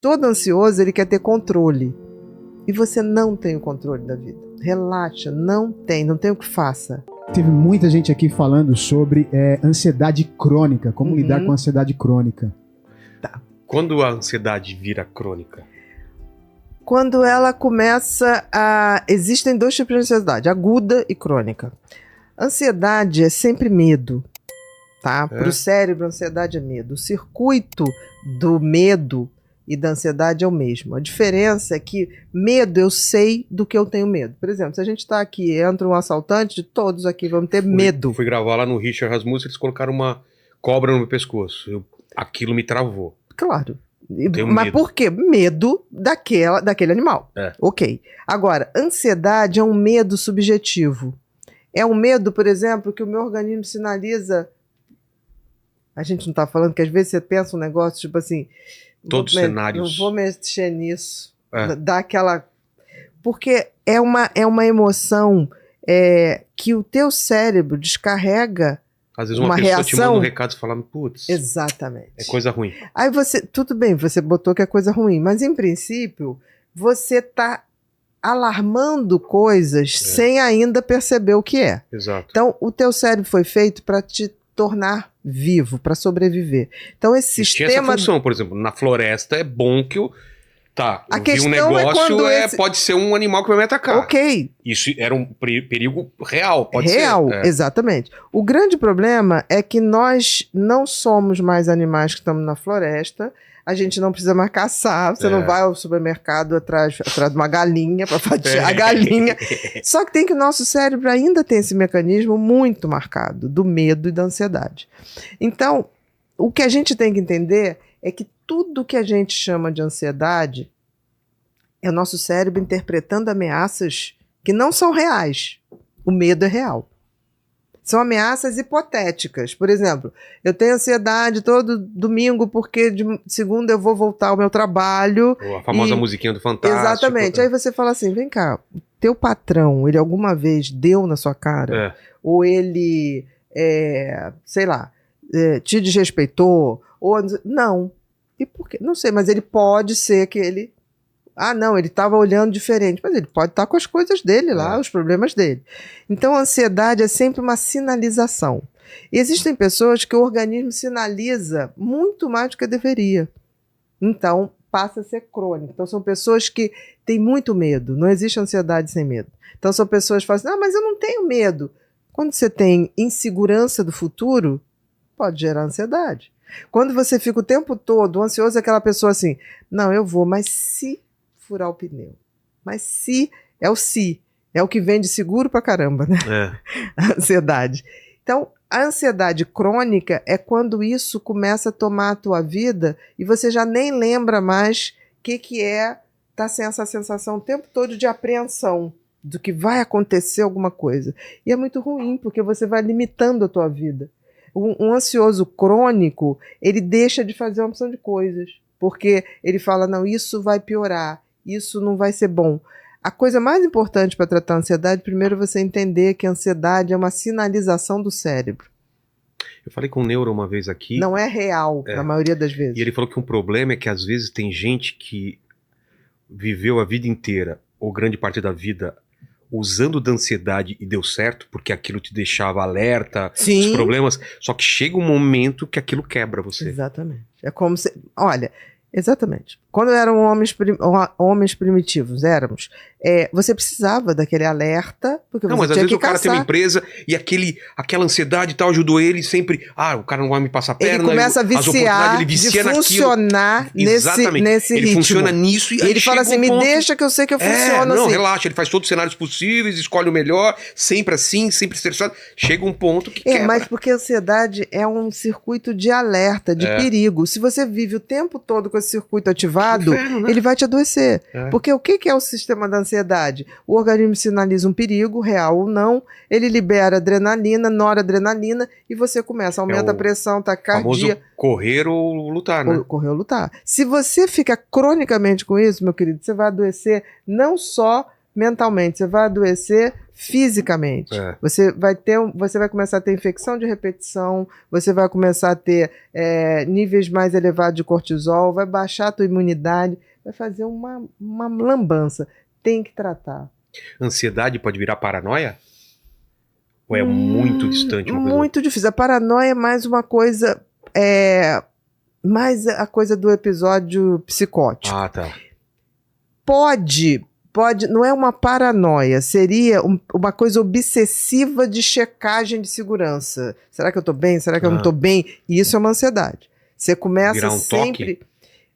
Todo ansioso, ele quer ter controle. E você não tem o controle da vida. Relaxa, não tem o que faça. Teve muita gente aqui falando sobre ansiedade crônica, como lidar com a ansiedade crônica. Tá. Quando a ansiedade vira crônica? Quando ela começa a... Existem dois tipos de ansiedade, aguda e crônica. Ansiedade é sempre medo, tá? Para o cérebro, a ansiedade é medo. O circuito do medo e da ansiedade é o mesmo. A diferença é que medo, eu sei do que eu tenho medo. Por exemplo, se a gente está aqui, entra um assaltante, todos aqui vamos ter medo. Fui gravar lá no Richard Rasmussen, eles colocaram uma cobra no meu pescoço. Aquilo me travou. Claro. Mas medo. por quê? Medo daquele animal. Ok. Agora, ansiedade é um medo subjetivo. É um medo, por exemplo, que o meu organismo sinaliza. A gente não está falando que às vezes você pensa um negócio tipo assim. Todos os cenários. Não vou mexer nisso. Dá aquela. Porque é uma emoção que o teu cérebro descarrega. Às vezes uma pessoa te manda um recado e fala, putz, exatamente. É coisa ruim. Aí tudo bem, você botou que é coisa ruim, mas em princípio, você está alarmando coisas sem ainda perceber o que é. Exato. Então, o teu cérebro foi feito para te tornar vivo, para sobreviver. Então, esse sistema... Tinha essa função, por exemplo, na floresta é bom que eu... Tá, a eu vi um negócio, pode ser um animal que vai me atacar. Ok. Isso era um perigo real, pode ser. Real, exatamente. O grande problema é que nós não somos mais animais que estamos na floresta, a gente não precisa mais caçar, você não vai ao supermercado atrás de uma galinha para fatiar a galinha. Só que tem que o nosso cérebro ainda tem esse mecanismo muito marcado do medo e da ansiedade. Então, o que a gente tem que entender é que tudo que a gente chama de ansiedade é o nosso cérebro interpretando ameaças que não são reais. O medo é real. São ameaças hipotéticas. Por exemplo, eu tenho ansiedade todo domingo porque de segunda eu vou voltar ao meu trabalho. A famosa musiquinha do Fantástico. Exatamente. Aí você fala assim, vem cá, teu patrão, ele alguma vez deu na sua cara? Ou ele, sei lá, te desrespeitou? Ou não. E por quê? Não sei, mas ele pode ser que ele... Ah, não, ele estava olhando diferente. Mas ele pode estar com as coisas dele lá, os problemas dele. Então, a ansiedade é sempre uma sinalização. E existem pessoas que o organismo sinaliza muito mais do que deveria. Então, passa a ser crônico. Então, são pessoas que têm muito medo. Não existe ansiedade sem medo. Então, são pessoas que falam assim, mas eu não tenho medo. Quando você tem insegurança do futuro, pode gerar ansiedade. Quando você fica o tempo todo ansioso, é aquela pessoa assim, não, eu vou, mas se furar o pneu? Mas se, é o que vem de seguro pra caramba, né? A ansiedade. Então, a ansiedade crônica é quando isso começa a tomar a tua vida e você já nem lembra mais o que é estar sem essa sensação o tempo todo de apreensão, do que vai acontecer alguma coisa. E é muito ruim, porque você vai limitando a tua vida. Um ansioso crônico, ele deixa de fazer uma opção de coisas, porque ele fala, não, isso vai piorar, isso não vai ser bom. A coisa mais importante para tratar a ansiedade, primeiro você entender que a ansiedade é uma sinalização do cérebro. Eu falei com o neuro uma vez aqui. Não é real, na maioria das vezes. E ele falou que um problema é que às vezes tem gente que viveu a vida inteira, ou grande parte da vida, usando da ansiedade e deu certo, porque aquilo te deixava alerta, os problemas, só que chega um momento que aquilo quebra você. Exatamente. É como se... Olha, exatamente. Quando eram homens primitivos, você precisava daquele alerta, porque não, você mas às tinha vezes que o cara caçar. tem uma empresa e aquela ansiedade e tal ajudou ele sempre, o cara não vai me passar a perna. Ele começa a viciar, ele vicia de funcionar nesse ele ritmo. Funciona nisso e aí ele fala assim, me deixa que eu sei que eu funciono não, assim. relaxa, ele faz todos os cenários possíveis, escolhe o melhor, sempre assim, sempre estressado. Chega um ponto que quebra. Mas porque a ansiedade é um circuito de alerta, de perigo. Se você vive o tempo todo com esse circuito ativado, inferno, né? Ele vai te adoecer. Porque o que é o sistema da ansiedade? O organismo sinaliza um perigo, real ou não, ele libera adrenalina, noradrenalina, e você começa, aumenta a pressão, taquicardia. Famoso correr ou lutar, né? Correr ou lutar. Se você fica cronicamente com isso, meu querido, você vai adoecer não só mentalmente, você vai adoecer fisicamente. Você vai começar a ter infecção de repetição, você vai começar a ter níveis mais elevados de cortisol, vai baixar a tua imunidade, vai fazer uma lambança. Tem que tratar. Ansiedade pode virar paranoia? Ou é muito distante? Muito difícil. A paranoia é mais uma coisa... mais a coisa do episódio psicótico. Ah, tá. Pode, não é uma paranoia, seria uma coisa obsessiva de checagem de segurança. Será que eu tô bem? Será que eu não tô bem? E isso é uma ansiedade. Você começa sempre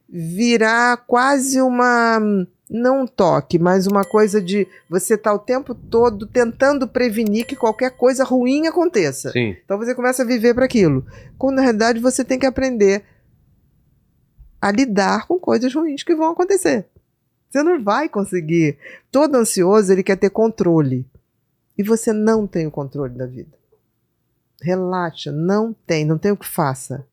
virar quase uma, não um toque, mas uma coisa de você tá o tempo todo tentando prevenir que qualquer coisa ruim aconteça. Sim. Então você começa a viver para aquilo. Quando na realidade você tem que aprender a lidar com coisas ruins que vão acontecer. Você não vai conseguir. Todo ansioso, ele quer ter controle. E você não tem o controle da vida. Relaxa, não tem o que faça.